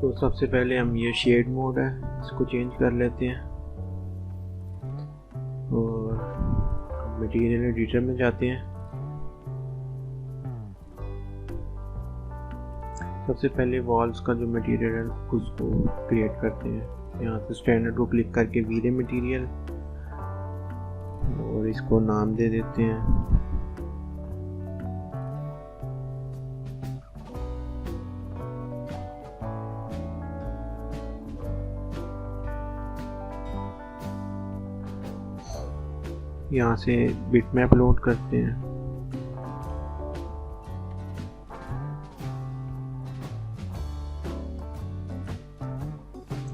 तो सबसे पहले हम ये शेड मोड है इसको चेंज कर लेते हैं और मटेरियल एडिटर में जाते हैं। सबसे पहले वॉल्स का जो मटेरियल है उसको क्रिएट करते हैं। यहाँ से स्टैंडर्ड को क्लिक करके वीरे मटेरियल और इसको नाम दे देते हैं। यहाँ से बिटमैप लोड करते हैं।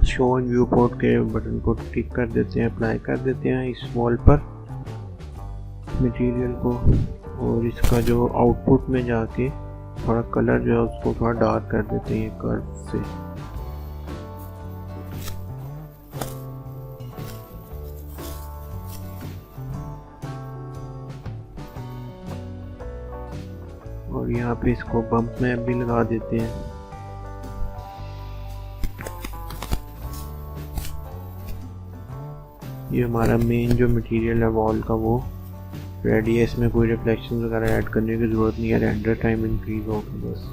शो इन व्यू पोर्ट के बटन को टिक कर देते हैं, अप्लाई कर देते हैं इस वॉल पर मटेरियल को, और इसका जो आउटपुट में जाके थोड़ा कलर जो है उसको थोड़ा डार्क कर देते हैं कर्व से। और यहाँ पे इसको बम्प मैप भी लगा देते हैं। ये हमारा मेन जो मटेरियल है वॉल का वो रेडी है, इसमें कोई रिफ्लेक्शन वगैरह ऐड करने की ज़रूरत नहीं है, रेंडर टाइम इंक्रीज होगा बस।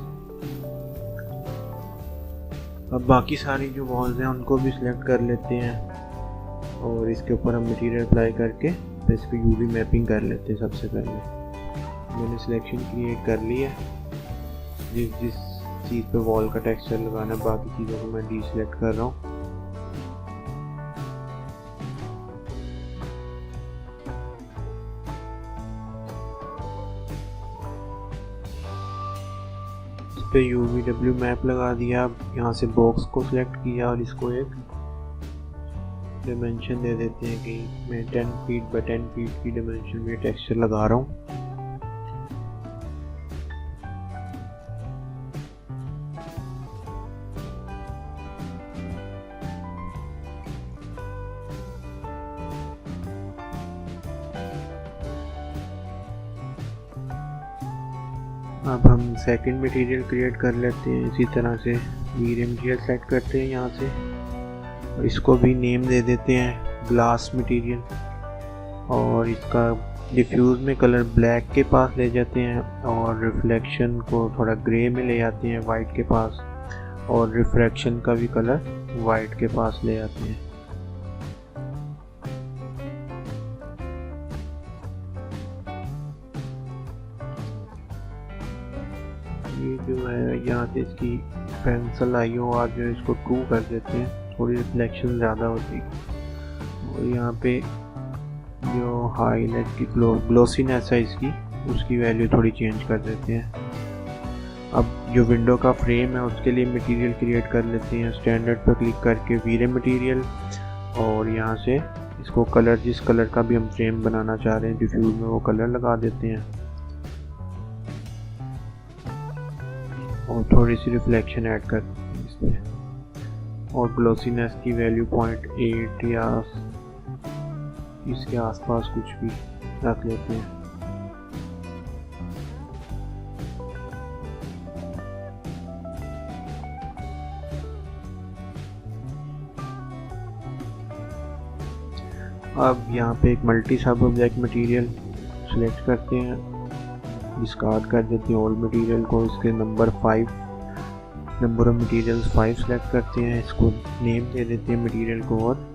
अब बाकी सारी जो वॉल्स हैं उनको भी सिलेक्ट कर लेते हैं और इसके ऊपर हम मटेरियल अप्लाई करके तो इस पर यूवी मैपिंग कर लेते हैं। सबसे पहले मैंने सिलेक्शन क्रिएट कर ली है, जिस चीज़ पे वॉल का टेक्सचर लगाना है, बाकी चीज़ों को मैं डीसेलेक्ट कर रहा हूँ। इस पे UVW मैप लगा दिया। यहाँ से बॉक्स को सिलेक्ट किया और इसको एक डिमेंशन दे देते हैं कि मैं 10 फीट बाय 10 फीट की डिमेंशन में टेक्सचर लगा रहा हूँ। अब हम सेकंड मटेरियल क्रिएट कर लेते हैं। इसी तरह से वीरे मटेरियल सेलेक्ट करते हैं यहाँ से और इसको भी नेम दे देते हैं ग्लास मटेरियल, और इसका डिफ्यूज में कलर ब्लैक के पास ले जाते हैं और रिफ्लेक्शन को थोड़ा ग्रे में ले आते हैं वाइट के पास, और रिफ्रैक्शन का भी कलर वाइट के पास ले आते हैं। ये जो है यहाँ से इसकी पेंसिल IOR जो है इसको 2 कर देते हैं, थोड़ी रिफ्लेक्शन ज़्यादा होती है। और यहाँ पे जो हाईलाइट की ग्लोसीनेस है इसकी, उसकी वैल्यू थोड़ी चेंज कर देते हैं। अब जो विंडो का फ्रेम है उसके लिए मटेरियल क्रिएट कर लेते हैं। स्टैंडर्ड पर क्लिक करके वीरे मटेरियल, और यहाँ से इसको कलर, जिस कलर का भी हम फ्रेम बनाना चाह रहे हैं डिफ्यूज में, वो कलर लगा देते हैं और थोड़ी सी रिफ्लेक्शन ऐड कर देते हैं इसमें, और ग्लोसीनेस की वैल्यू 0.8 या इसके आसपास कुछ भी रख लेते हैं। अब यहाँ पे एक मल्टी सब ऑब्जेक्ट मटेरियल सिलेक्ट करते हैं, डिस्कार्ड कर देते हैं ओल्ड मटेरियल को। इसके नंबर ऑफ मटेरियल्स 5 सेलेक्ट करते हैं, इसको नेम दे देते हैं मटेरियल को, और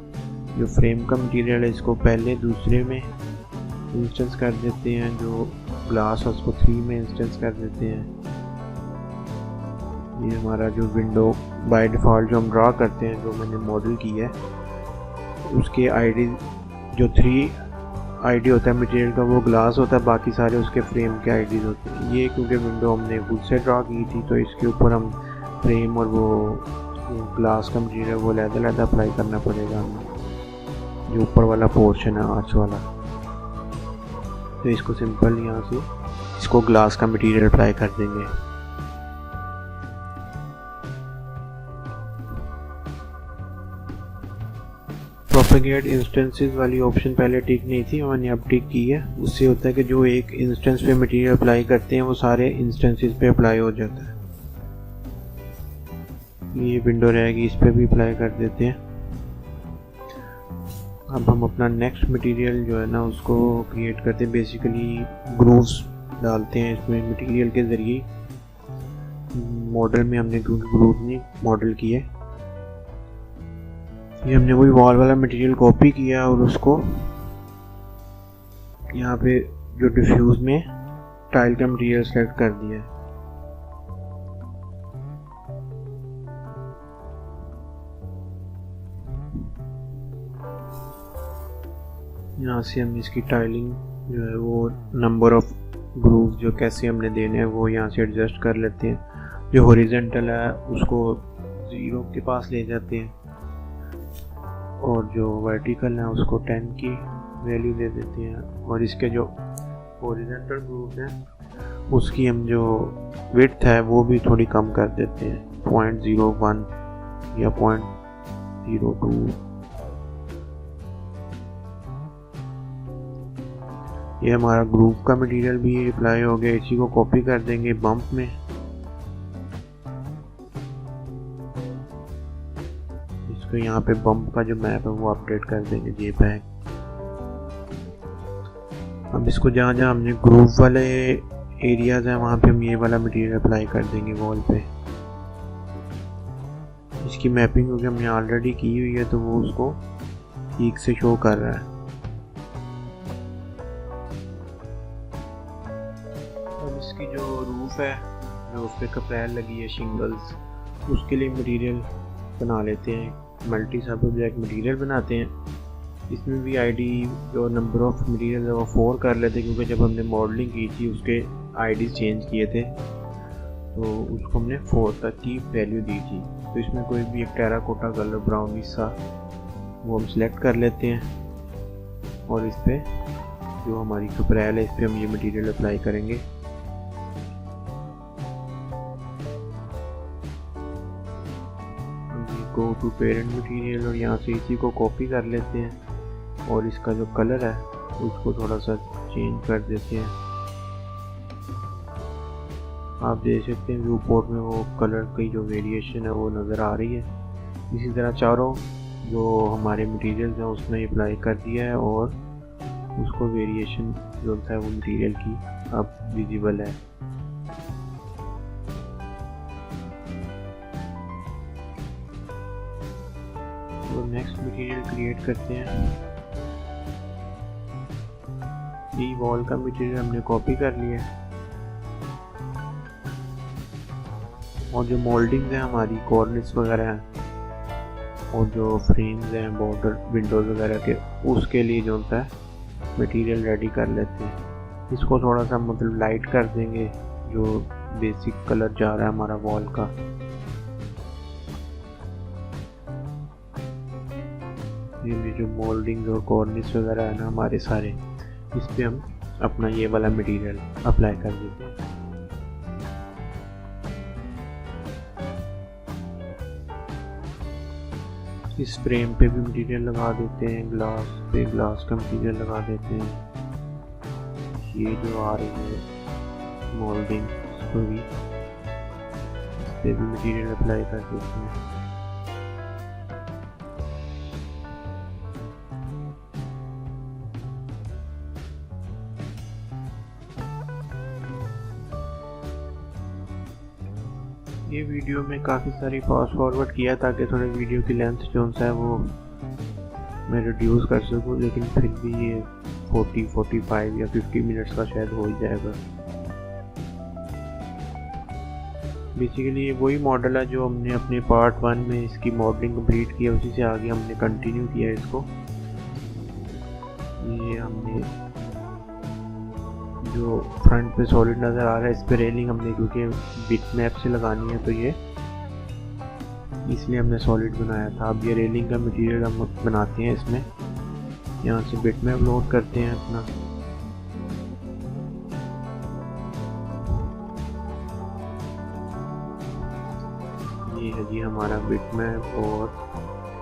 जो फ्रेम का मटेरियल है इसको पहले दूसरे में इंस्टेंस कर देते हैं, जो ग्लास है उसको 3 में इंस्टेंस कर देते हैं। ये हमारा जो विंडो बाय डिफ़ॉल्ट जो हम ड्रा करते हैं, जो मैंने मॉडल की है, उसके आईडी जो 3 आईडी होता है मटेरियल का वो ग्लास होता है, बाकी सारे उसके फ्रेम के आईडीज होते हैं। ये क्योंकि विंडो हमने खुद से ड्रा की थी तो इसके ऊपर हम फ्रेम और वो ग्लास का मटेरियल वो लहदा अप्लाई करना पड़ेगा हमें, जो ऊपर वाला पोर्शन है आर्च वाला। तो इसको सिंपल यहाँ से इसको ग्लास का मटेरियल अप्लाई कर देंगे। प्रोपेगेट इंस्टेंसेस वाली ऑप्शन पहले टिक नहीं थी, मैंने अब टिक की है। उससे होता है कि जो एक इंस्टेंस पे मटेरियल अप्लाई करते हैं वो सारे इंस्टेंसेस पे अप्लाई हो जाता है। ये विंडो रहेगी, इस पर भी अप्लाई कर देते हैं। अब हम अपना नेक्स्ट मटेरियल जो है ना उसको क्रिएट करते हैं। बेसिकली ग्रूव्स डालते हैं इसमें मटेरियल के ज़रिए। मॉडल में हमने ग्रूव नहीं मॉडल किए, ये हमने वही वॉल वाला मटेरियल कॉपी किया और उसको यहाँ पे जो डिफ्यूज में टाइल का मटेरियल सेलेक्ट कर दिया है। यहाँ से हम इसकी टाइलिंग जो है वो नंबर ऑफ ग्रूव जो कैसे हमने देने हैं वो यहाँ से एडजस्ट कर लेते हैं। जो हॉरिजॉन्टल है उसको 0 के पास ले जाते हैं और जो वर्टिकल है उसको 10 की वैल्यू दे देते हैं। और इसके जो हॉरिजॉन्टल ग्रूव हैं उसकी हम जो विड्थ है वो भी थोड़ी कम कर देते हैं, 0.01 या 0.02। ये हमारा ग्रूव का मटेरियल भी अप्लाई हो गया। इसी को कॉपी कर देंगे बम्प में। इसको यहाँ पे बम्प का जो मैप है वो अपडेट कर देंगे JPEG। अब इसको जहाँ जहाँ हमने ग्रूव वाले एरियाज हैं वहाँ पे हम ये वाला मटेरियल अप्लाई कर देंगे वॉल पे। इसकी मैपिंग क्योंकि हमने ऑलरेडी की हुई है तो वो उसको ठीक से शो कर रहा है। इसकी जो रूफ है जो उस पर कपैल लगी है शिंगल्स, उसके लिए मटेरियल बना लेते हैं। मल्टी सब ऑब्जेक्ट मटेरियल बनाते हैं। इसमें भी आईडी जो नंबर ऑफ मटेरियल है वो 4 कर लेते हैं, क्योंकि जब हमने मॉडलिंग की थी उसके आईडी चेंज किए थे तो उसको हमने 4 तक की वैल्यू दी थी। तो इसमें कोई भी एक टेराकोटा कलर ब्राउन सा वो हम सिलेक्ट कर लेते हैं और इस पर जो हमारी कपैल है इस पर हम ये मटेरियल अप्लाई करेंगे। गो टू पेरेंट मटेरियल और यहाँ से इसी को कॉपी कर लेते हैं और इसका जो कलर है उसको थोड़ा सा चेंज कर देते हैं। आप देख सकते हैं व्यू पोर्ट में वो कलर की जो वेरिएशन है वो नज़र आ रही है। इसी तरह चारों जो हमारे मटेरियल्स हैं उसमें अप्लाई कर दिया है और उसको वेरिएशन जो है वो मटेरियल की अब विजिबल है। तो नेक्स्ट मटेरियल क्रिएट करते हैं। ये वॉल का मटेरियल हमने कॉपी कर लिया और जो मोल्डिंग्स हैं हमारी कॉर्निस वगैरह हैं और जो फ्रेम्स हैं बॉर्डर विंडोज वगैरह के उसके लिए जो होता है मटेरियल रेडी कर लेते हैं। इसको थोड़ा सा मतलब लाइट कर देंगे जो बेसिक कलर जा रहा है हमारा वॉल का। ये जो मोल्डिंग और कॉर्निस वगैरह है ना हमारे सारे, इस पे हम अपना ये वाला मटेरियल अप्लाई कर देते हैं। इस फ्रेम पे भी मटेरियल लगा देते हैं, ग्लास पे ग्लास का मटेरियल लगा देते हैं। ये जो आ रही है मोल्डिंग इसको भी इस पे भी मटेरियल अप्लाई कर देते हैं। ये वीडियो में काफ़ी सारी फास्ट फॉरवर्ड किया ताकि थोड़े वीडियो की लेंथ जो है वो मैं रिड्यूस कर सकूँ, लेकिन फिर भी ये 40, 45 या 50 मिनट्स का शायद हो ही जाएगा। बेसिकली ये वही मॉडल है जो हमने अपने पार्ट 1 में इसकी मॉडलिंग कंप्लीट किया, उसी से आगे हमने कंटिन्यू किया इसको। ये हमने जो फ्रंट पे सॉलिड नज़र आ रहा है इस पे रेलिंग हमने क्योंकि बिट मैप से लगानी है तो ये इसलिए हमने सॉलिड बनाया था। अब ये रेलिंग का मटेरियल हम बनाते हैं इसमें। यहाँ से बिट मैप लोड करते हैं अपना। ये है जी हमारा बिट मैप और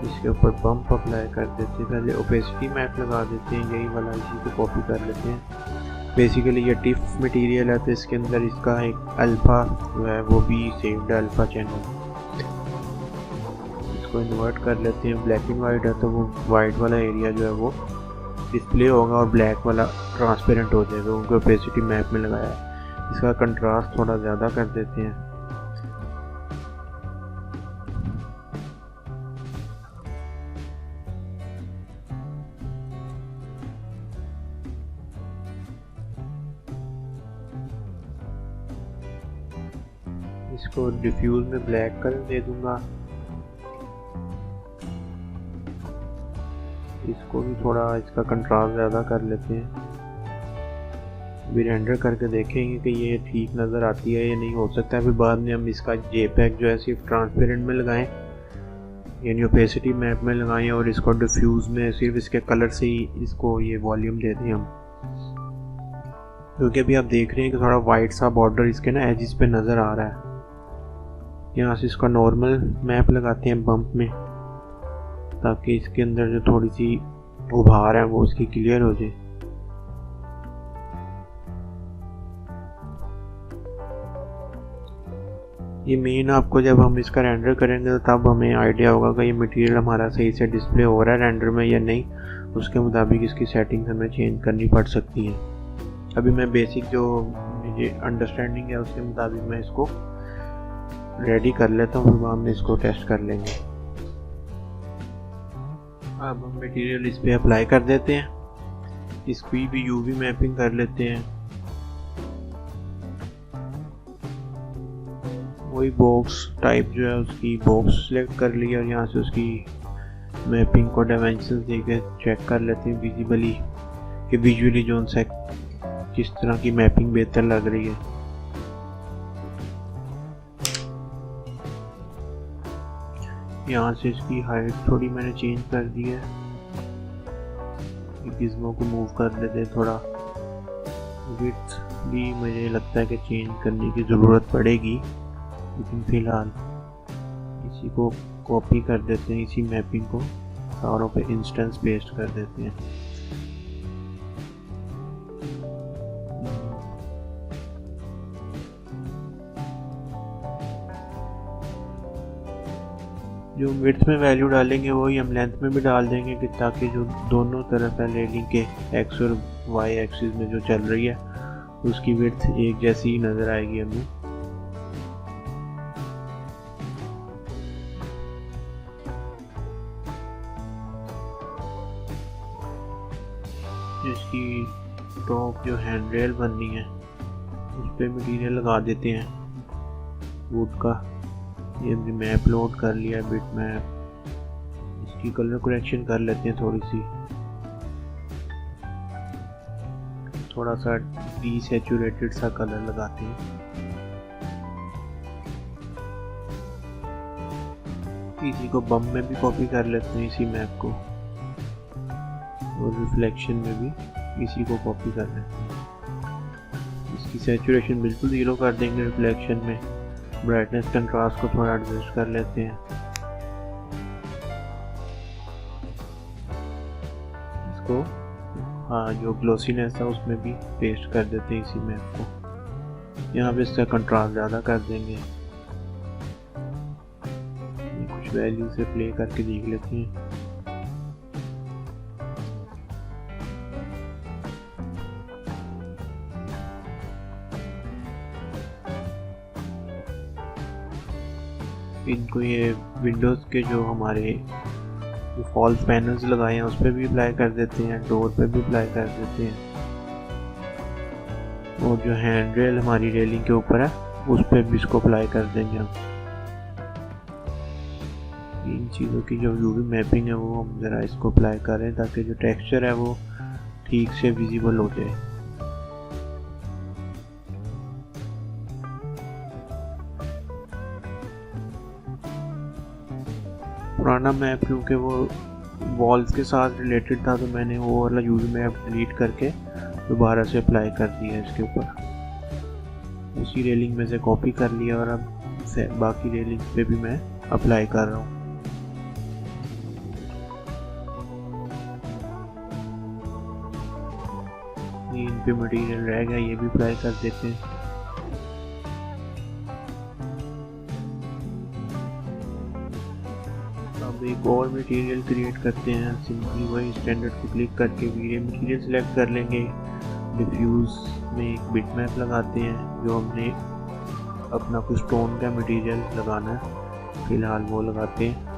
इसके ऊपर बम्प अप्लाई कर देते हैं। पहले ओपेसिटी मैप लगा देते हैं, यही वाला इसी को कॉपी कर लेते हैं। बेसिकली ये टिफ मटेरियल है तो इसके अंदर इसका एक अल्फ़ा जो है वो भी सेव्ड अल्फ़ा चैनल। इसको इन्वर्ट कर लेते हैं। ब्लैक एंड वाइट है तो वो वाइट वाला एरिया जो है वो डिस्प्ले होगा और ब्लैक वाला ट्रांसपेरेंट हो जाएगा, उनको ओपेसिटी मैप में लगाया है। इसका कंट्रास्ट थोड़ा ज़्यादा कर देते हैं। इसको डिफ्यूज में ब्लैक कलर दे दूंगा। इसको भी थोड़ा इसका कंट्रास्ट ज़्यादा कर लेते हैं। अभी रेंडर करके देखेंगे कि ये ठीक नज़र आती है या नहीं। हो सकता है फिर बाद में हम इसका जेपैक जो है सिर्फ ट्रांसपेरेंट में लगाएं, यानी ओपेसिटी मैप में लगाएं, और इसको डिफ्यूज़ में सिर्फ इसके कलर से ही इसको ये वॉल्यूम दे दें हम। क्योंकि अभी आप देख रहे हैं कि थोड़ा वाइट सा बॉर्डर इसके ना एजिस पे नज़र आ रहा है। यहाँ से इसका नॉर्मल मैप लगाते हैं बम्प में, ताकि इसके अंदर जो थोड़ी सी उभार है वो उसकी क्लियर हो जाए। ये मेन आपको जब हम इसका रेंडर करेंगे तब हमें आइडिया होगा कि ये मटेरियल हमारा सही से डिस्प्ले हो रहा है रेंडर में या नहीं। उसके मुताबिक इसकी सेटिंग्स हमें चेंज करनी पड़ सकती हैं। अभी मैं बेसिक जो मुझे अंडरस्टैंडिंग है उसके मुताबिक मैं इसको रेडी कर लेता हूँ, बाद में इसको टेस्ट कर लेंगे। अब हम मटेरियल इस पे अप्लाई कर देते हैं। इसकी भी यूवी मैपिंग कर लेते हैं। वही बॉक्स टाइप जो है उसकी बॉक्स सेलेक्ट कर लिया और यहाँ से उसकी मैपिंग को डायमेंशन देकर चेक कर लेते हैं विजिबली कि विजुअली जो सा किस तरह की मैपिंग बेहतर लग रही है। यहाँ से इसकी हाइट थोड़ी मैंने चेंज कर दी है। गिज़मो को मूव कर लेते हैं थोड़ा। विड्थ भी मुझे लगता है कि चेंज करने की ज़रूरत पड़ेगी, लेकिन फ़िलहाल इसी को कॉपी कर देते हैं। इसी मैपिंग को सारों पे इंस्टेंस पेस्ट कर देते हैं। जो विड्थ में वैल्यू डालेंगे वही हम लेंथ में भी डाल देंगे कि ताकि जो दोनों तरफ है रेलिंग के एक्स और वाई एक्सिस में जो चल रही है उसकी विड्थ एक जैसी ही नज़र आएगी हमें। इसकी टॉप जो हैंड रेल बननी है उस पर मटीरियल लगा देते हैं वुड का। ये हमने मैप लोड कर लिया है, बिट मैप। इसकी कलर करेक्शन कर लेते हैं थोड़ी सी, थोड़ा सा डीसैचुरेटेड सा कलर लगाते हैं। इसी को बम में भी कॉपी कर लेते हैं, इसी मैप को, और रिफ्लेक्शन में भी इसी को कॉपी कर लेते हैं। इसकी सैचुरेशन बिल्कुल 0 कर देंगे रिफ्लेक्शन में। ब्राइटनेस कंट्रास्ट को थोड़ा एडजस्ट कर लेते हैं। इसको जो ग्लोसीनेस है उसमें भी पेस्ट कर देते हैं इसी मैप को। यहाँ पे इसका कंट्रास्ट ज़्यादा कर देंगे। कुछ वैल्यू से प्ले करके देख लेते हैं। इनको ये विंडोज़ के जो हमारे फॉल्स पैनल्स लगाए हैं उस पर भी अप्लाई कर देते हैं, डोर पे भी अप्लाई कर देते हैं, और जो हैंड रेल हमारी रेलिंग के ऊपर है उस पर भी इसको अप्लाई कर देंगे हम। इन चीज़ों की जो यूवी मैपिंग है वो हम ज़रा इसको अप्लाई करें ताकि जो टेक्सचर है वो ठीक से विजिबल हो जाए। पुराना मैप क्योंकि वो वॉल्स के साथ रिलेटेड था तो मैंने वो वाला यूवी मैप डिलीट करके दोबारा से अप्लाई कर दिया इसके ऊपर। उसी रेलिंग में से कॉपी कर लिया और अब बाकी रेलिंग पे भी मैं अप्लाई कर रहा हूँ। इन पे मटेरियल रह गया, ये भी अप्लाई कर देते हैं। अब एक और मटेरियल क्रिएट करते हैं। सिंपली वही स्टैंडर्ड को क्लिक करके वीरे मटेरियल सेलेक्ट कर लेंगे। डिफ्यूज़ में एक बिटमैप लगाते हैं, जो हमने अपना कुछ स्टोन का मटेरियल लगाना है फ़िलहाल वो लगाते हैं।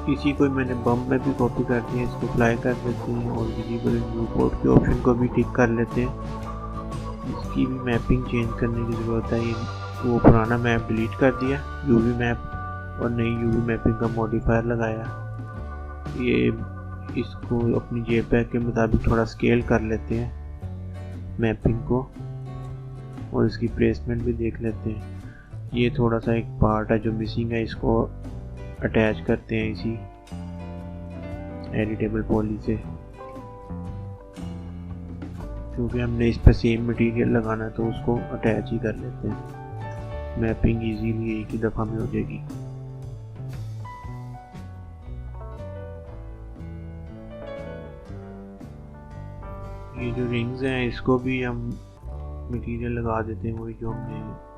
इसी को मैंने बम में भी कॉपी कर दिया, इसको अप्लाई कर देते हैं और विजिबल व्यू पोर्ट के ऑप्शन को भी टिक कर लेते हैं। इसकी भी मैपिंग चेंज करने की ज़रूरत है। ये वो पुराना मैप डिलीट कर दिया, यूवी मैप, और नई यूवी मैपिंग का मॉडिफायर लगाया। ये इसको अपनी जेपीईजी के मुताबिक थोड़ा स्केल कर लेते हैं मैपिंग को, और इसकी प्लेसमेंट भी देख लेते हैं। ये थोड़ा सा एक पार्ट है जो मिसिंग है, इसको अटैच करते हैं इसी एडिटेबल पॉली से, क्योंकि हमने इस पर सेम मटेरियल लगाना है तो उसको अटैच ही कर लेते हैं। मैपिंग इजीली एक ही दफ़ा में हो जाएगी। ये जो रिंग्स हैं इसको भी हम मटेरियल लगा देते हैं, वही जो हमने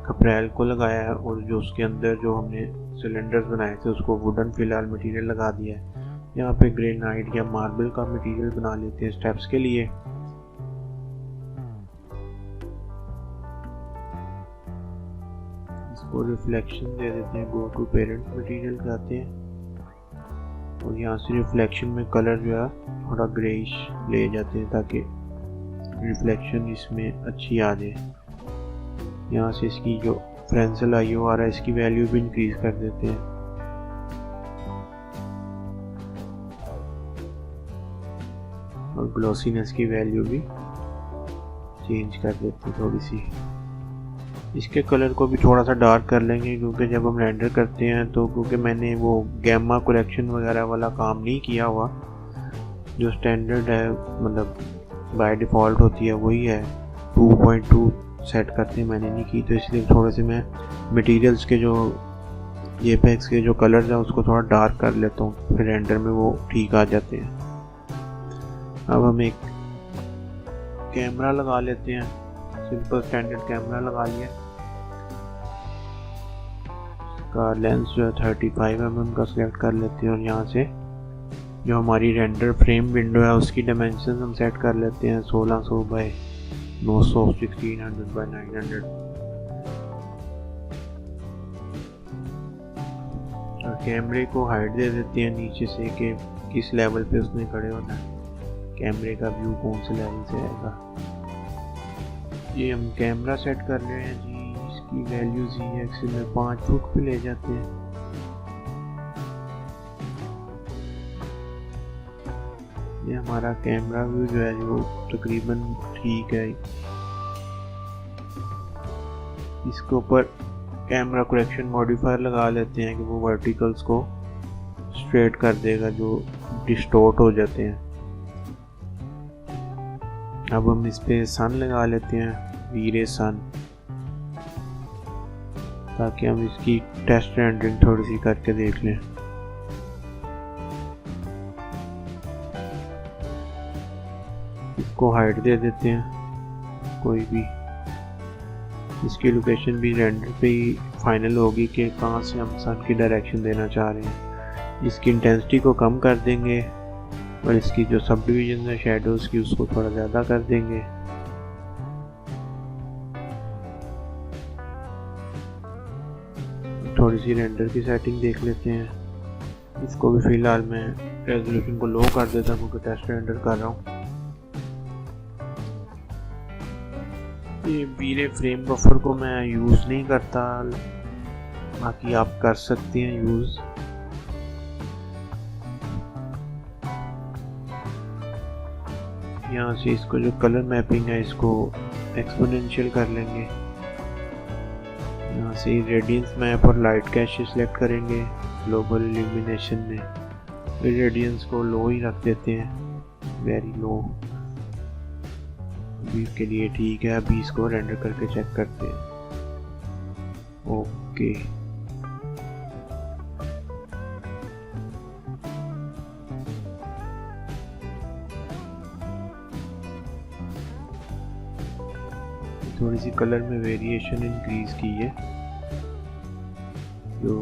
कपरेल को लगाया है, और जो उसके अंदर जो हमने सिलेंडर्स बनाए थे उसको वुडन फिलहाल मटेरियल लगा दिया है। यहाँ पे ग्रेनाइट या मार्बल का मटेरियल बना लेते हैं स्टेप्स के लिए। इसको रिफ्लेक्शन दे देते हैं, गो टू पेरेंट मटेरियल करते हैं, और यहाँ से रिफ्लेक्शन में कलर जो है थोड़ा ग्रेइश ले जाते हैं ताकि रिफ्लेक्शन इसमें अच्छी आ जाए। यहाँ से इसकी जो फ्रेंसल आईओ आ रहा है इसकी वैल्यू भी इंक्रीज कर देते हैं। और ग्लॉसीनेस की वैल्यू भी चेंज कर देते हैं थोड़ी सी। इसके कलर को भी थोड़ा सा डार्क कर लेंगे, क्योंकि जब हम रेंडर करते हैं तो क्योंकि मैंने वो गैमा करेक्शन वगैरह वाला काम नहीं किया हुआ, जो स्टैंडर्ड है मतलब बाय डिफ़ॉल्ट होती है वही है 2.2 सेट करते हैं, मैंने नहीं की, तो इसलिए थोड़े से मैं मटेरियल्स के जो जेपीईजी के जो कलर्स हैं उसको थोड़ा डार्क कर लेता हूँ, फिर रेंडर में वो ठीक आ जाते हैं। अब हम एक कैमरा लगा लेते हैं, सिंपल स्टैंडर्ड कैमरा लगा लिया। इसका लेंस जो है 35 mm का सिलेक्ट कर लेते हैं, और यहाँ से जो हमारी रेंडर फ्रेम विंडो है उसकी डायमेंशन हम सेट कर लेते हैं 1600 बाय 900 1600 बाय 900। और कैमरे को हाइट दे देते हैं नीचे से कि किस लेवल पे उसने खड़े होना है, कैमरे का व्यू कौन से लेवल से आएगा। ये हम कैमरा सेट कर रहे हैं जी, इसकी वैल्यू Z एक्सिस में 5 फुट पे ले जाते हैं। ये हमारा कैमरा व्यू जो है वो तकरीबन ठीक है। इसके ऊपर कैमरा करेक्शन मॉडिफायर लगा लेते हैं कि वो वर्टिकल्स को स्ट्रेट कर देगा जो डिस्टॉर्ट हो जाते हैं। अब हम इस पे सन लगा लेते हैं, वीरे सन, ताकि हम इसकी टेस्ट रेंडरिंग थोड़ी सी करके देख लें। इसको हाइट दे देते हैं कोई भी, इसकी लोकेशन भी रेंडर पे ही फाइनल होगी कि कहाँ से हम सन की डायरेक्शन देना चाह रहे हैं। इसकी इंटेंसिटी को कम कर देंगे, और इसकी जो सब डिवीजन है शेडोज़ की उसको थोड़ा ज़्यादा कर देंगे। थोड़ी सी रेंडर की सेटिंग देख लेते हैं। इसको भी फ़िलहाल मैं रेजोल्यूशन को लो कर देता हूँ क्योंकि टेस्ट रेंडर कर रहा हूँ। ये वीरे फ्रेम बफर को मैं यूज़ नहीं करता, बाकी आप कर सकते हैं यूज़। यहाँ से इसको जो कलर मैपिंग है इसको एक्सपोनेंशियल कर लेंगे। यहाँ से रेडियंस मैप और लाइट कैश सिलेक्ट करेंगे ग्लोबल इल्यूमिनेशन में। फिर रेडियंस को लो ही रख देते हैं, वेरी लो अभी के लिए ठीक है। अभी इसको रेंडर करके चेक करते हैं। ओके, थोड़ी सी कलर में वेरिएशन इंक्रीज की है, जो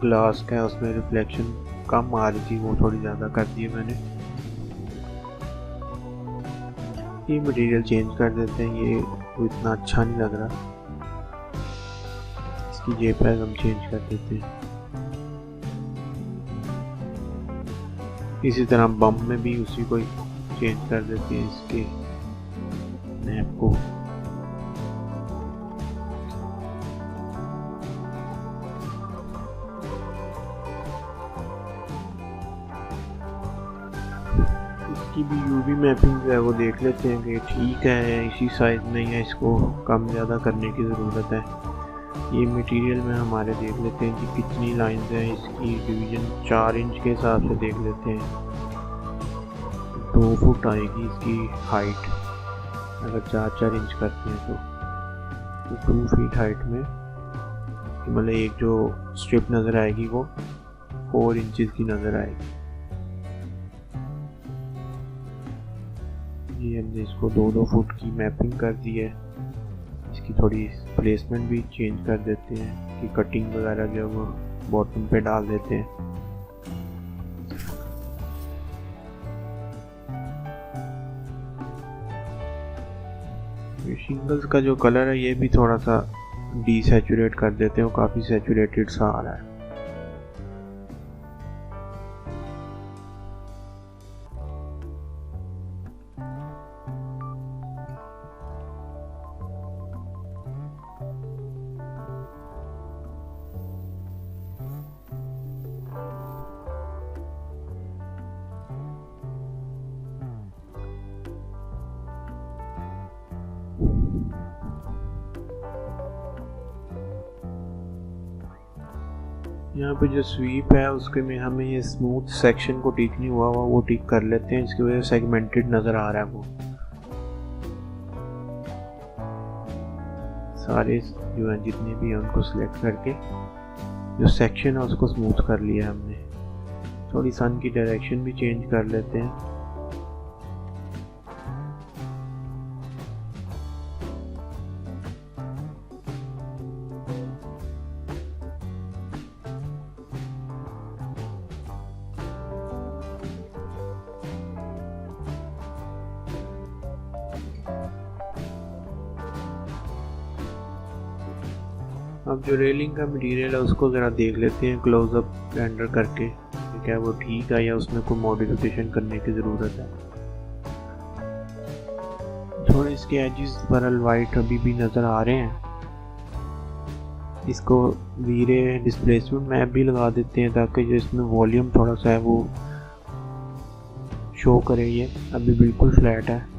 ग्लास का है उसमें रिफ्लेक्शन कम आ रही थी वो थोड़ी ज़्यादा कर दी है मैंने। ये मटेरियल चेंज कर देते हैं, ये इतना अच्छा नहीं लग रहा, इसकी JPEG हम चेंज कर देते हैं। इसी तरह बम में भी उसी को चेंज कर देते हैं, इसके मैप को। इसकी भी UV मैपिंग जो है वो देख लेते हैं कि ठीक है, इसी साइज में है, इसको कम ज़्यादा करने की ज़रूरत है। ये मटेरियल में हमारे देख लेते हैं कि कितनी लाइंस हैं, इसकी डिवीज़न 4 इंच के हिसाब से देख लेते हैं। 2 फुट आएगी इसकी हाइट, अगर 4-4 इंच करते हैं तो 2 फीट हाइट में मतलब एक जो स्ट्रिप नज़र आएगी वो 4 इंचेस की नज़र आएगी। ये हमने इसको 2-2 फुट की मैपिंग कर दी है। इसकी थोड़ी प्लेसमेंट भी चेंज कर देते हैं कि कटिंग वगैरह जो है वो बॉटम पे डाल देते हैं। शिंगल्स का जो कलर है ये भी थोड़ा सा डीसैचुरेट कर देते हैं, वो काफ़ी सैचुरेटेड सा आ रहा है। यहाँ पे जो स्वीप है उसके में हमें ये स्मूथ सेक्शन को ठीक नहीं हुआ वो ठीक कर लेते हैं, इसकी वजह से सेगमेंटेड नज़र आ रहा है। वो सारे जो हैं जितने भी हैं उनको सिलेक्ट करके जो सेक्शन है उसको स्मूथ कर लिया हमने। थोड़ी सन की डायरेक्शन भी चेंज कर लेते हैं। अब जो रेलिंग का मटेरियल है उसको ज़रा देख लेते हैं क्लोजअप रेंडर करके, क्या वो ठीक है या उसमें कोई मॉडिफिकेशन करने की ज़रूरत है। थोड़े इसके एजेस पर वाइट अभी भी नज़र आ रहे हैं। इसको वीरे डिस्प्लेसमेंट मैप भी लगा देते हैं ताकि जो इसमें वॉल्यूम थोड़ा सा है वो शो करे। ये अभी बिल्कुल फ्लैट है।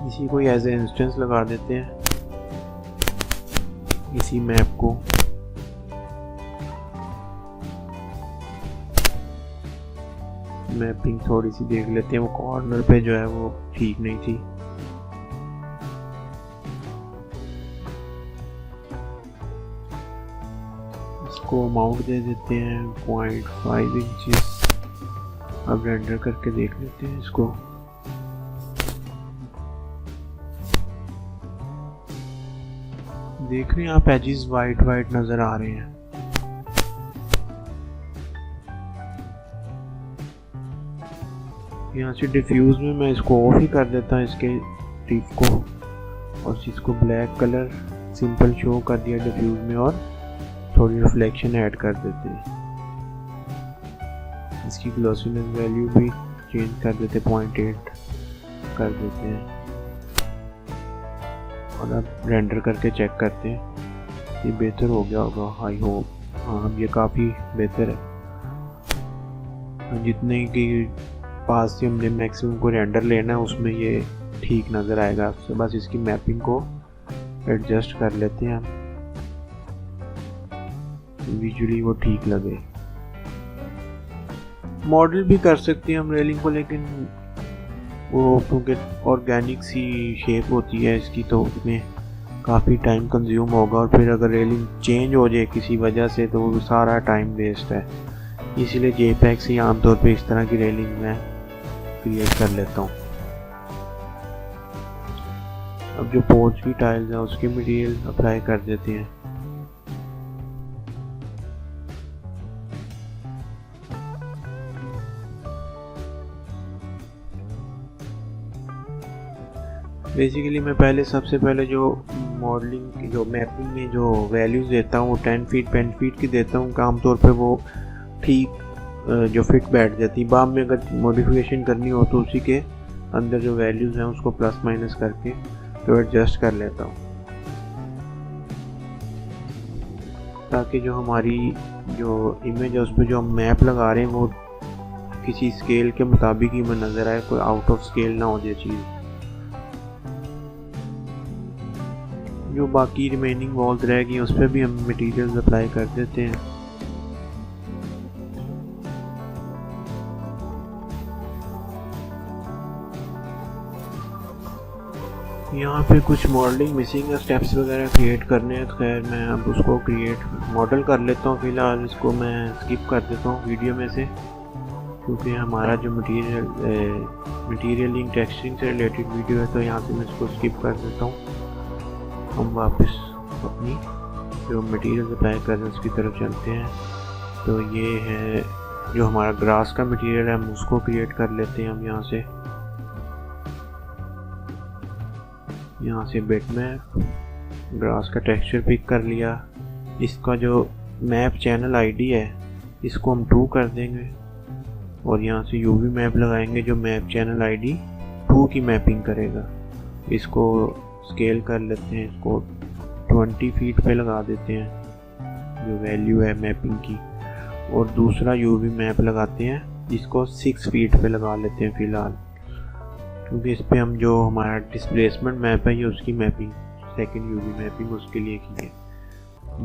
इसी को एज ए इंस्टेंस लगा देते हैं इसी मैप को। मैपिंग थोड़ी सी देख लेते हैं, वो कॉर्नर पे जो है वो ठीक नहीं थी। इसको अमाउंट दे देते हैं 0.5 इंचेस। अब रेंडर करके देख लेते हैं इसको। देख रहे हैं आप एजेस वाइट वाइट नजर आ रहे हैं। यहाँ से डिफ्यूज में मैं इसको ऑफ ही कर देता हूँ, इसके टिप को, और इसको ब्लैक कलर सिंपल शो कर दिया डिफ्यूज में और थोड़ी रिफ्लेक्शन ऐड कर देते हैं। इसकी ग्लॉसीनेस वैल्यू भी चेंज कर देते, 0.8 कर देते हैं। और अब रेंडर करके चेक करते हैं ये बेहतर हो गया होगा, आई होप। हाँ, ये काफ़ी बेहतर है। जितने की पास से हमने मैक्सिमम को रेंडर लेना है उसमें ये ठीक नज़र आएगा। तो बस इसकी मैपिंग को एडजस्ट कर लेते हैं, विजुअली वो ठीक लगे। मॉडल भी कर सकते हैं हम रेलिंग को, लेकिन वो क्योंकि ऑर्गेनिक सी शेप होती है इसकी तो उसमें काफ़ी टाइम कंज्यूम होगा, और फिर अगर रेलिंग चेंज हो जाए किसी वजह से तो वो सारा टाइम वेस्ट है। इसीलिए JPEG से आमतौर पे इस तरह की रेलिंग मैं क्रिएट कर लेता हूँ। अब जो पोर्च की टाइल्स हैं उसके मटेरियल अप्लाई कर देते हैं। बेसिकली मैं सबसे पहले जो मॉडलिंग की जो मैपिंग में जो वैल्यूज़ देता हूँ वो 10 फीट की देता हूँ। आमतौर पे वो ठीक जो फिट बैठ जाती है। बाद में अगर मॉडिफिकेशन करनी हो तो उसी के अंदर जो वैल्यूज़ हैं उसको प्लस माइनस करके तो एडजस्ट कर लेता हूँ, ताकि जो हमारी जो इमेज है उस पर जो हम मैप लगा रहे हैं वो किसी स्केल के मुताबिक ही में नज़र आए, कोई आउट ऑफ स्केल ना हो जाए चीज़। जो बाकी रिमेनिंग वॉल्स रह गई उस पर भी हम मटेरियल्स अप्लाई कर देते हैं। यहाँ पे कुछ मॉडलिंग मिसिंग है, स्टेप्स वगैरह क्रिएट करने हैं। तो खैर मैं अब उसको मॉडल कर लेता हूँ। फिलहाल इसको मैं स्किप कर देता हूँ वीडियो में से, क्योंकि हमारा जो मटीरियलिंग टेक्सचरिंग से रिलेटेड वीडियो है, तो यहाँ से मैं इसको स्किप कर देता हूँ। हम वापस अपनी जो मटेरियल अप्लाई कर रहे हैं उसकी तरफ चलते हैं। तो ये है जो हमारा ग्रास का मटेरियल है, हम उसको क्रिएट कर लेते हैं। हम यहाँ से बिट मैप ग्रास का टेक्सचर पिक कर लिया। इसका जो मैप चैनल आईडी है इसको हम 2 कर देंगे और यहाँ से यूवी मैप लगाएंगे जो मैप चैनल आईडी 2 की मैपिंग करेगा। इसको स्केल कर लेते हैं, इसको 20 फीट पे लगा देते हैं जो वैल्यू है मैपिंग की। और दूसरा यूवी मैप लगाते हैं जिसको 6 फीट पे लगा लेते हैं फ़िलहाल, क्योंकि इस पे हम जो हमारा डिस्प्लेसमेंट मैप है ये उसकी मैपिंग सेकंड यूवी मैपिंग उसके लिए की है।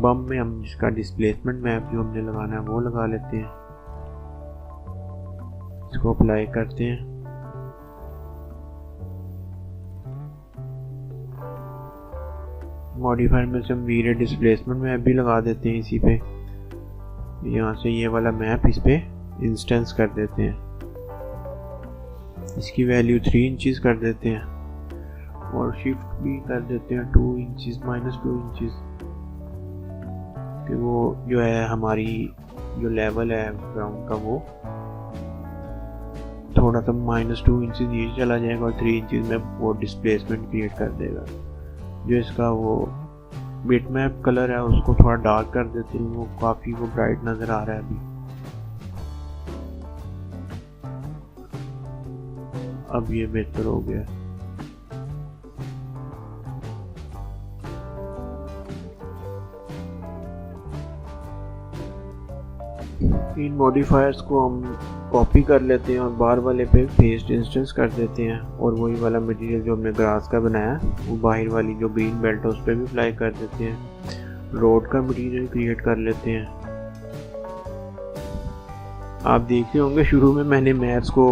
बम में हम इसका डिस्प्लेसमेंट मैप जो हमने लगाना है वो लगा लेते हैं। इसको अप्लाई करते हैं। मॉडिफायर में से हम वीरे डिस्प्लेसमेंट मैप भी लगा देते हैं इसी पे। यहाँ से ये वाला मैप इस पे इंस्टेंस कर देते हैं। इसकी वैल्यू 3 इंचेस कर देते हैं और शिफ्ट भी कर देते हैं 2 इंचेस -2 इंचेस, कि वो जो है हमारी जो लेवल है ग्राउंड का वो थोड़ा सा -2 इंचेस नीचे चला जाएगा और 3 इंचेस में वो डिस्प्लेसमेंट क्रिएट कर देगा। जो इसका वो बिटमैप कलर है उसको थोड़ा डार्क कर देते हैं, वो काफ़ी वो ब्राइट नज़र आ रहा है अभी। अब ये बेहतर हो गया। इन मॉडिफायर्स को हम कॉपी कर लेते हैं और बाहर वाले पे पेस्ट इंस्टेंस कर देते हैं और वही वाला मटेरियल जो हमने ग्रास का बनाया वो बाहर वाली जो ग्रीन बेल्ट है उस पर भी अप्लाई कर देते हैं। रोड का मटेरियल क्रिएट कर लेते हैं। आप देखते होंगे शुरू में मैंने मैप्स को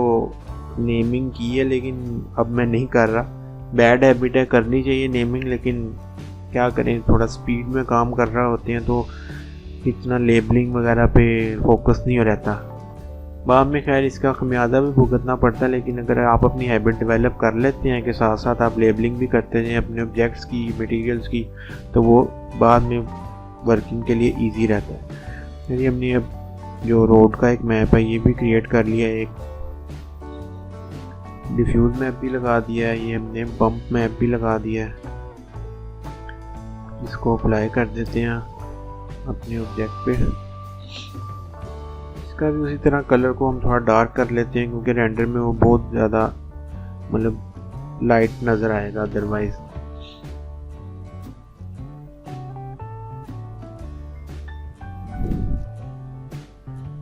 नेमिंग की है, लेकिन अब मैं नहीं कर रहा। बैड हैबिट है, करनी चाहिए नेमिंग, लेकिन क्या करें, थोड़ा स्पीड में काम कर रहा होते हैं तो इतना लेबलिंग वगैरह पे फोकस नहीं हो रहता। बाद में खैर इसका खमियाजा भी भुगतना पड़ता है, लेकिन अगर आप अपनी हैबिट डेवलप कर लेते हैं कि साथ साथ आप लेबलिंग भी करते हैं अपने ऑब्जेक्ट्स की, मटेरियल्स की, तो वो बाद में वर्किंग के लिए इजी रहता है। चलिए हमने अब जो रोड का एक मैप है ये भी क्रिएट कर लिया है, एक डिफ्यूज मैप भी लगा दिया है, ये हमने बम्प मैप भी लगा दिया है। इसको अप्लाई कर देते हैं अपने ऑब्जेक्ट पे। इसका भी उसी तरह कलर को हम थोड़ा डार्क कर लेते हैं, क्योंकि रेंडर में वो बहुत ज़्यादा मतलब लाइट नज़र आएगा अदरवाइज।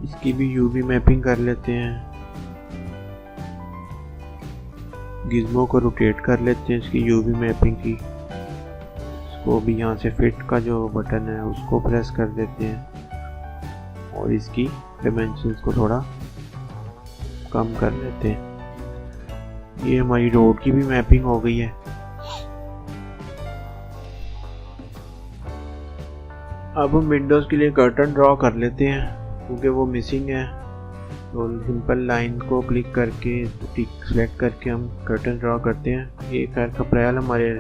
इसकी भी यूवी मैपिंग कर लेते हैं। गिज़मो को रोटेट कर लेते हैं इसकी यूवी मैपिंग की। इसको भी यहाँ से फिट का जो बटन है उसको प्रेस कर देते हैं और इसकी डायमेंशंस को थोड़ा कम कर लेते हैं। ये हमारी रोड की भी मैपिंग हो गई है। अब हम विंडोज़ के लिए कर्टन ड्रॉ कर लेते हैं, क्योंकि वो मिसिंग है। तो सिंपल लाइन को क्लिक करके टिक सेलेक्ट करके हम कर्टन ड्रॉ करते हैं। ये खैर कपड़ायल हमारे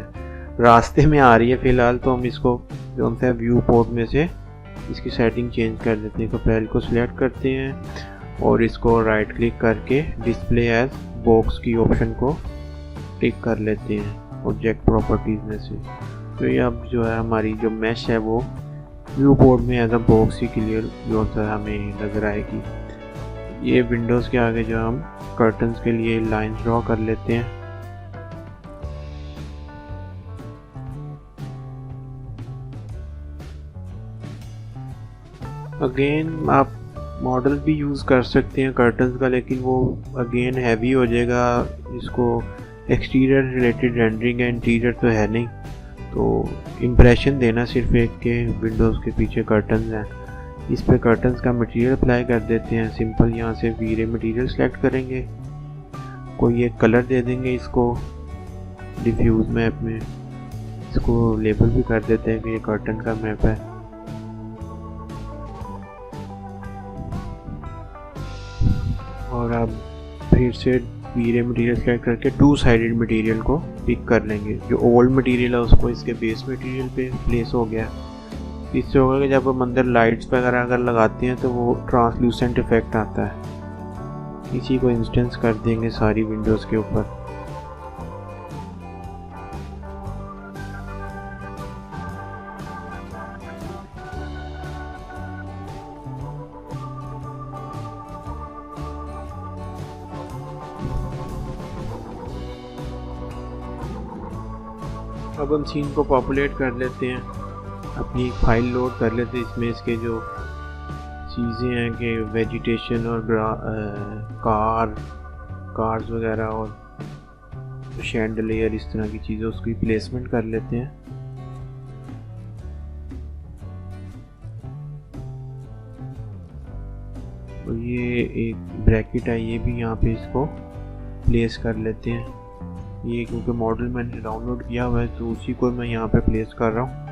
रास्ते में आ रही है फ़िलहाल, तो हम इसको जो सा व्यू पोर्ट में से इसकी सेटिंग चेंज कर देते हैं। कपड़ायल को सिलेक्ट करते हैं और इसको राइट क्लिक करके डिस्प्ले एज बॉक्स की ऑप्शन को टिक कर लेते हैं ऑब्जेक्ट प्रॉपर्टीज़ में से। तो ये अब जो है हमारी जो मैश है वो व्यू पोर्ट में एज अ बॉक्स ही क्लियर जो सा हमें नज़र आएगी। ये विंडोज़ के आगे जो हम कर्टन्स के लिए लाइंस ड्रॉ कर लेते हैं। अगेन आप मॉडल भी यूज़ कर सकते हैं कर्टन्स का, लेकिन वो अगेन हैवी हो जाएगा। इसको एक्सटीरियर रिलेटेड रेंडरिंग है, इंटीरियर तो है नहीं। तो इम्प्रेशन देना सिर्फ एक के विंडोज़ के पीछे कर्टन्स हैं। इस पे कर्टन्स का मटेरियल अप्लाई कर देते हैं। सिंपल यहाँ से वी-रे मटेरियल सेलेक्ट करेंगे, कोई एक कलर दे देंगे इसको डिफ्यूज मैप में। इसको लेबल भी कर देते हैं कि ये कर्टन का मैप है। और अब फिर से वी-रे मटेरियल सेलेक्ट करके टू साइडेड मटेरियल को पिक कर लेंगे। जो ओल्ड मटेरियल है उसको इसके बेस मटेरियल पे प्लेस हो गया। इससे होगा कि जब हम अंदर लाइट्स वगैरह अगर लगाते हैं तो वो ट्रांसल्यूसेंट इफेक्ट आता है। इसी को इंस्टेंस कर देंगे सारी विंडोज़ के ऊपर। अब हम सीन को पॉपुलेट कर लेते हैं, अपनी एक फाइल लोड कर लेते हैं। इसमें इसके जो चीज़ें हैं कि वेजिटेशन और कार्स वगैरह और शैंडलियर इस तरह की चीज़ें उसकी प्लेसमेंट कर लेते हैं। तो ये एक ब्रैकेट है, ये भी यहाँ पे इसको प्लेस कर लेते हैं। ये क्योंकि मॉडल मैंने डाउनलोड किया हुआ है तो उसी को मैं यहाँ पे प्लेस कर रहा हूँ।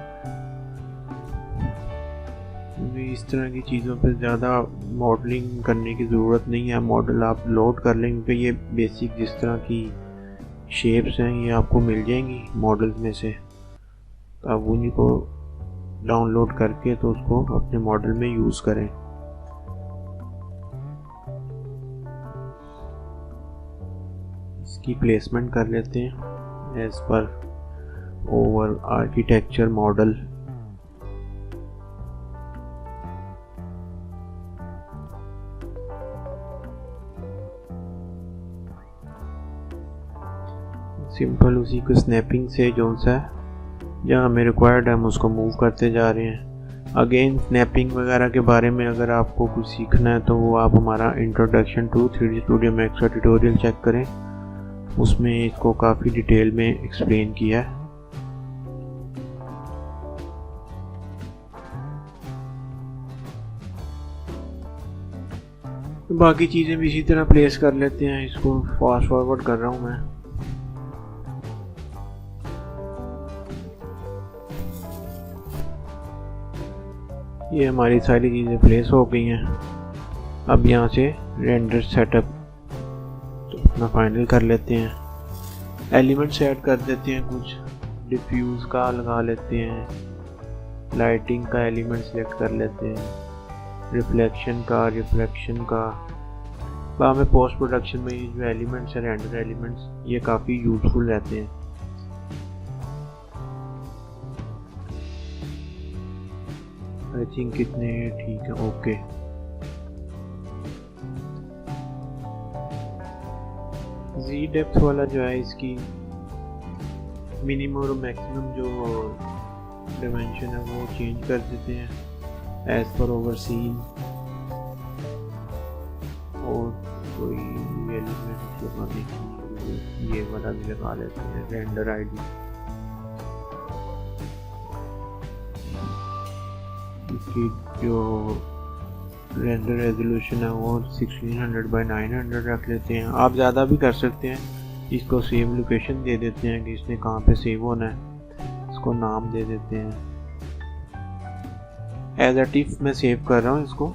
इस तरह की चीज़ों पे ज़्यादा मॉडलिंग करने की ज़रूरत नहीं है। मॉडल आप लोड कर लेंगे क्योंकि ये बेसिक जिस तरह की शेप्स हैं ये आपको मिल जाएंगी मॉडल्स में से। तो आप उन्हीं को डाउनलोड करके तो उसको अपने मॉडल में यूज़ करें। इसकी प्लेसमेंट कर लेते हैं as per over architecture model. Simple उसी को स्नैपिंग से जो सा जहाँ हमें रिक्वायर्ड है हम उसको मूव करते जा रहे हैं। अगेन स्नैपिंग वगैरह के बारे में अगर आपको कुछ सीखना है तो वो आप हमारा introduction to 3D studio max का ट्यूटोरियल चेक करें, उसमें इसको काफ़ी डिटेल में एक्सप्लेन किया है। बाकी चीज़ें भी इसी तरह प्लेस कर लेते हैं। इसको फास्ट फॉरवर्ड कर रहा हूँ मैं। ये हमारी सारी चीज़ें प्लेस हो गई हैं। अब यहाँ से रेंडर सेटअप तो अपना फाइनल कर लेते हैं। एलिमेंट्स ऐड कर देते हैं, कुछ डिफ्यूज़ का लगा लेते हैं, लाइटिंग का एलिमेंट सेलेक्ट कर लेते हैं, रिफ्लेक्शन का। हमें पोस्ट प्रोडक्शन में ये जो एलिमेंट्स हैं रेंडर एलिमेंट्स ये काफ़ी यूज़फुल रहते हैं। आई थिंक कितने ठीक है, ओके। जी डेप्थ वाला जो है इसकी मिनिमम और मैक्सिमम जो डायमेंशन है वो चेंज कर देते हैं एज पर ओवरसीन। और कोई एलिमेंट लगाने की ये वाला भी लगा लेते हैं, रेंडर आईडी। इसकी जो रेंडर रेजोल्यूशन है वो 1600x900 रख लेते हैं। आप ज़्यादा भी कर सकते हैं। इसको सेव लोकेशन दे देते हैं कि इसने कहाँ पे सेव होना है, इसको नाम दे देते हैं। एज अ टिफ मैं सेव कर रहा हूँ इसको।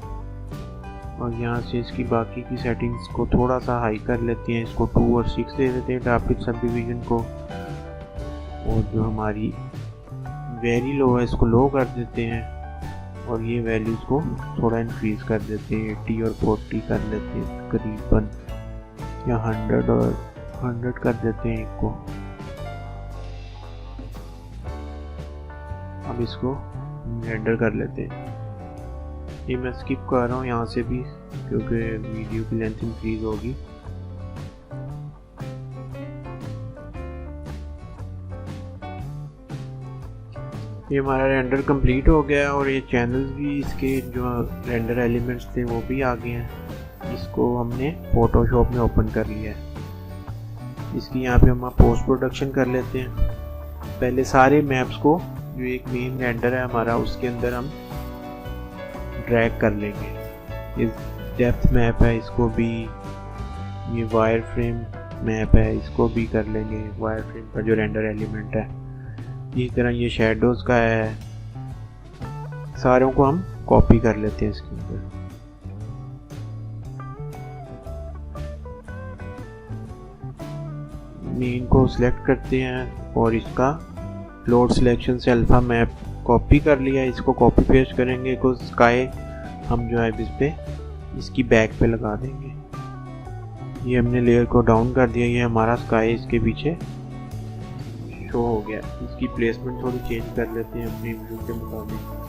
और यहाँ से इसकी बाकी की सेटिंग्स को थोड़ा सा हाई कर लेते हैं, इसको 2 और 6 दे देते हैं ग्राफिक सब डिवीजन को, और जो हमारी वेरी लो है इसको लो कर देते हैं, और ये वैल्यूज़ को थोड़ा इंक्रीज कर देते हैं, 80 और 40 कर लेते हैं तकरीबन, या 100 और 100 कर देते हैं एक को। अब इसको रेंडर कर लेते हैं। ये मैं स्किप कर रहा हूँ यहाँ से भी क्योंकि वीडियो की लेंथ इंक्रीज होगी। ये हमारा रेंडर कंप्लीट हो गया और ये चैनल्स भी इसके जो रेंडर एलिमेंट्स थे वो भी आ गए हैं। इसको हमने फोटोशॉप में ओपन कर लिया है। इसकी यहाँ पे हम पोस्ट प्रोडक्शन कर लेते हैं। पहले सारे मैप्स को जो एक मेन रेंडर है हमारा उसके अंदर हम ड्रैग कर लेंगे। ये डेप्थ मैप है, इसको भी, ये वायर फ्रेम मैप है, इसको भी कर लेंगे। वायर फ्रेम का जो रेंडर एलिमेंट है, इसी तरह ये शैडोज का है, सारों को हम कॉपी कर लेते हैं इसके अंदर। मेन को सिलेक्ट करते हैं और इसका लोड सिलेक्शन से अल्फा मैप कॉपी कर लिया। इसको कॉपी पेस्ट करेंगे को स्काई हम जो है इस पे इसकी बैक पे लगा देंगे। ये हमने लेयर को डाउन कर दिया, ये हमारा स्काई इसके पीछे शो हो गया। इसकी प्लेसमेंट थोड़ी चेंज कर लेते हैं अपने व्यू के मुताबिक।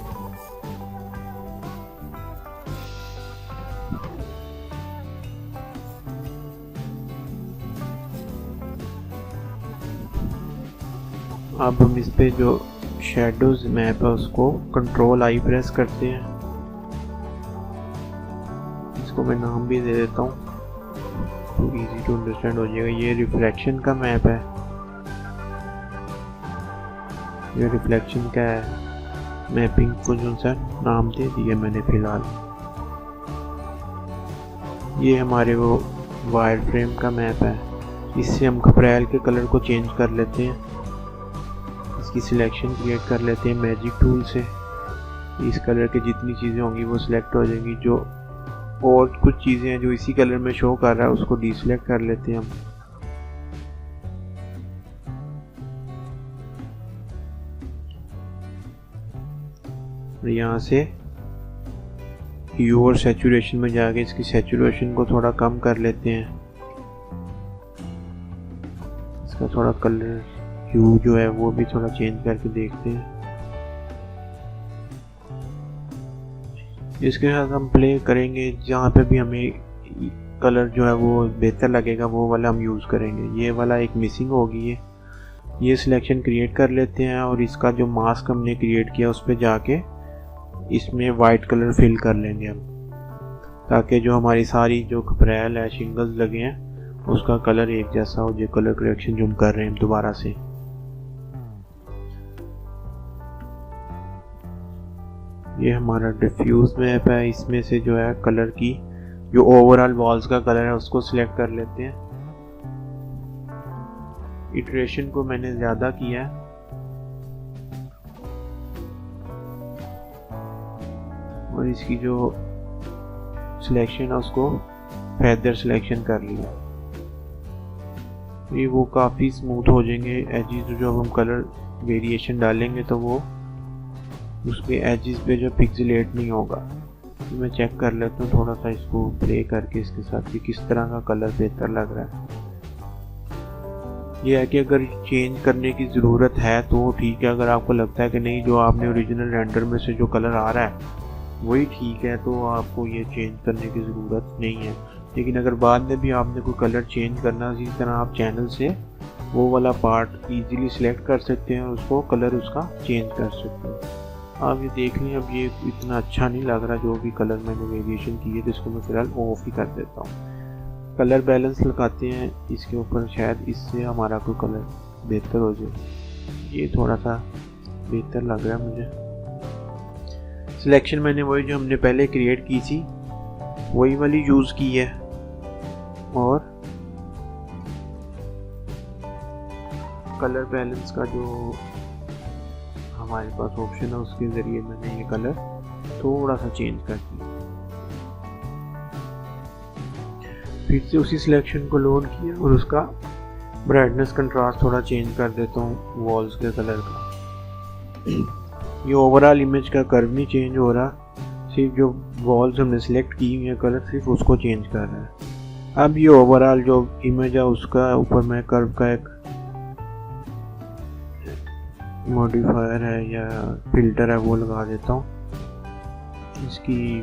अब हम इस पे जो शैडोज मैप है उसको कंट्रोल आई प्रेस करते हैं। इसको मैं नाम भी दे देता हूँ तो इजी टू अंडरस्टैंड हो जाएगा। ये रिफ्लेक्शन का मैप है, ये रिफ्लेक्शन का है। मैपिंग को जो सा नाम दे दिया मैंने फिलहाल। ये हमारे वो वायर फ्रेम का मैप है। इससे हम कपड़ैल के कलर को चेंज कर लेते हैं। इसकी सिलेक्शन क्रिएट कर लेते हैं मैजिक टूल से। इस कलर के जितनी चीज़ें होंगी वो सिलेक्ट हो जाएंगी। जो और कुछ चीज़ें हैं जो इसी कलर में शो कर रहा है उसको डिसलेक्ट कर लेते हैं हम। यहाँ से ह्यू और सैचुरेशन में जाके इसकी सैचुरेशन को थोड़ा कम कर लेते हैं। इसका थोड़ा कलर ह्यू जो है वो भी थोड़ा चेंज करके देखते हैं। इसके साथ हम प्ले करेंगे, जहाँ पे भी हमें कलर जो है वो बेहतर लगेगा वो वाला हम यूज़ करेंगे। ये वाला एक मिसिंग होगी है, ये सिलेक्शन क्रिएट कर लेते हैं और इसका जो मास्क हमने क्रिएट किया उस पर जाके इसमें वाइट कलर फिल कर लेंगे हम, ताकि जो हमारी सारी जो कपड़ैल है शिंगल्स लगे हैं उसका कलर एक जैसा हो जाए। कलर करेक्शन जो हम कर रहे हैं दोबारा से। ये हमारा डिफ्यूज मैप है, इसमें से जो है कलर की जो ओवरऑल वॉल्स का कलर है उसको सिलेक्ट कर लेते हैं। इटरेशन को मैंने ज़्यादा किया है और इसकी जो सिलेक्शन है उसको फेदर सिलेक्शन कर लिया। ये वो काफ़ी स्मूथ हो जाएंगे एजेस। जो हम कलर वेरिएशन डालेंगे तो वो उसके एजेस पे जो पिक्सेलेट नहीं होगा। तो मैं चेक कर लेता हूँ थोड़ा सा इसको प्ले करके इसके साथ कि किस तरह का कलर बेहतर लग रहा है। ये है कि अगर चेंज करने की ज़रूरत है तो ठीक है। अगर आपको लगता है कि नहीं जो आपने ओरिजिनल रेंडर में से जो कलर आ रहा है वही ठीक है तो आपको ये चेंज करने की ज़रूरत नहीं है। लेकिन अगर बाद में भी आपने कोई कलर चेंज करना है, इसी तरह आप चैनल से वो वाला पार्ट इजीली सिलेक्ट कर सकते हैं और उसको कलर उसका चेंज कर सकते हैं। आप ये देख लें, अब ये इतना अच्छा नहीं लग रहा जो भी कलर मैंने वेरिएशन की है, तो इसको मैं फ़िलहाल ऑफ ही कर देता हूँ। कलर बैलेंस लगाते हैं इसके ऊपर, शायद इससे हमारा कोई कलर बेहतर हो जाए। ये थोड़ा सा बेहतर लग रहा है मुझे। सिलेक्शन मैंने वही जो हमने पहले क्रिएट की थी वही वाली यूज़ की है और कलर बैलेंस का जो हमारे पास ऑप्शन है उसके ज़रिए मैंने ये कलर थोड़ा सा चेंज कर दिया। फिर से उसी सिलेक्शन को लोड किया और उसका ब्राइटनेस कंट्रास्ट थोड़ा चेंज कर देता हूँ वॉल्स के कलर का। ये ओवरऑल इमेज का कर्व नहीं चेंज हो रहा, सिर्फ जो वॉल्स हमने सिलेक्ट की हुई है कलर सिर्फ उसको चेंज कर रहा है। अब ये ओवरऑल जो इमेज है उसका ऊपर मैं कर्व का एक मॉडिफायर है या फिल्टर है वो लगा देता हूँ। इसकी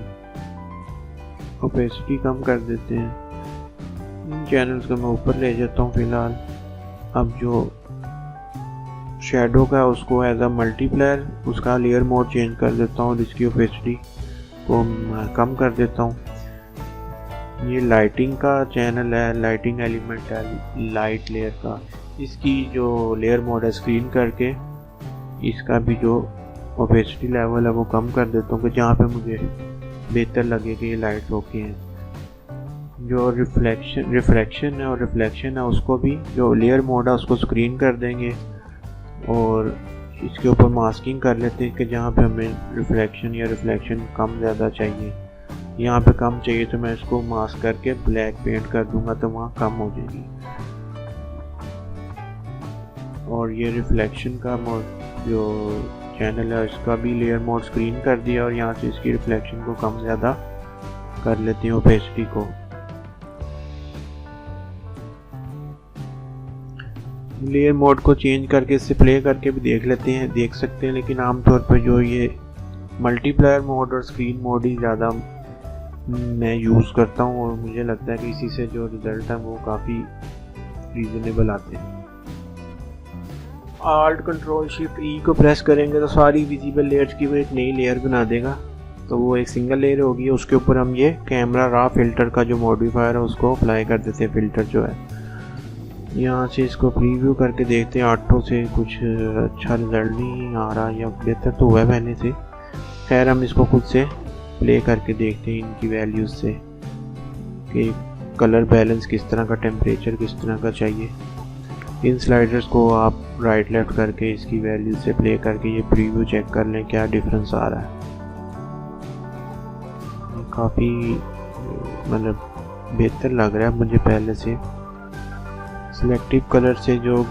ओपेसिटी कम कर देते हैं। इन चैनल्स को मैं ऊपर ले जाता हूँ फिलहाल। अब जो शेडो का है उसको एज अ मल्टीप्लायर उसका लेयर मोड चेंज कर देता हूँ और इसकी ओपेसिटी को कम कर देता हूँ। ये लाइटिंग का चैनल है, लाइटिंग एलिमेंट है लाइट लेयर का। इसकी जो लेयर मोड है स्क्रीन करके इसका भी जो ओपेसिटी लेवल है वो कम कर देता हूँ कि जहाँ पे मुझे बेहतर लगे कि ये लाइट ओके हैं। जो रिफ्लेक्शन है और रिफ्लेक्शन है उसको भी जो लेयर मोड है उसको स्क्रीन कर देंगे और इसके ऊपर मास्किंग कर लेते हैं कि जहाँ पे हमें रिफ्लेक्शन कम ज़्यादा चाहिए। यहाँ पे कम चाहिए तो मैं इसको मास्क करके ब्लैक पेंट कर दूंगा तो वहाँ कम हो जाएगी। और ये रिफ्लेक्शन का मोड जो चैनल है इसका भी लेयर मोड स्क्रीन कर दिया और यहाँ से इसकी रिफ्लेक्शन को कम ज़्यादा कर लेते हैं ओपेसिटी को। लेयर मोड को चेंज करके इससे प्ले करके भी देख सकते हैं, लेकिन आमतौर पर जो ये मल्टीप्लायर मोड और स्क्रीन मोड ही ज़्यादा मैं यूज़ करता हूँ और मुझे लगता है कि इसी से जो रिज़ल्ट है वो काफ़ी रीज़नेबल आते हैं। Alt Ctrl Shift E को प्रेस करेंगे तो सारी विजिबल लेयर्स की वो एक नई लेयर बना देगा, तो वो एक सिंगल लेयर होगी। उसके ऊपर हम ये कैमरा रा फिल्टर का जो मॉडिफायर है उसको अप्लाई कर देते हैं। फिल्टर जो है यहाँ से इसको प्रीव्यू करके देखते हैं। 8 से कुछ अच्छा रिजल्ट नहीं आ रहा या बेहतर तो हुआ है पहले से। खैर हम इसको खुद से प्ले करके देखते हैं इनकी वैल्यूज़ से कि कलर बैलेंस किस तरह का, टेम्परेचर किस तरह का चाहिए। इन स्लाइडर्स को आप राइट लेफ्ट करके इसकी वैल्यू से प्ले करके ये प्रीव्यू चेक कर लें क्या डिफरेंस आ रहा है। काफ़ी मतलब बेहतर लग रहा है मुझे पहले से। सिलेक्टिव कलर से जो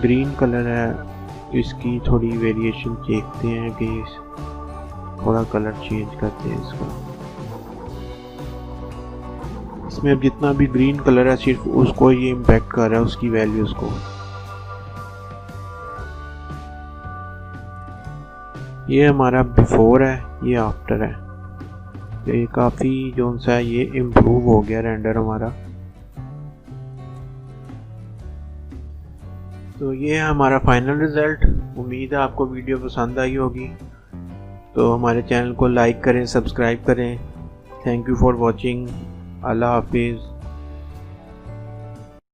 ग्रीन कलर है इसकी थोड़ी वेरिएशन देखते हैं कि थोड़ा कलर चेंज करते हैं इसका। इसमें अब जितना भी ग्रीन कलर है सिर्फ उसको ये इम्पैक्ट कर रहा है उसकी वैल्यूज़ को। ये हमारा बिफोर है, ये आफ्टर है। ये काफ़ी जो सा है ये इम्प्रूव हो गया रेंडर हमारा। तो ये है हमारा फाइनल रिज़ल्ट। उम्मीद है आपको वीडियो पसंद आई होगी, तो हमारे चैनल को लाइक करें, सब्सक्राइब करें। Thank you for watching. अल्लाह हाफिज़।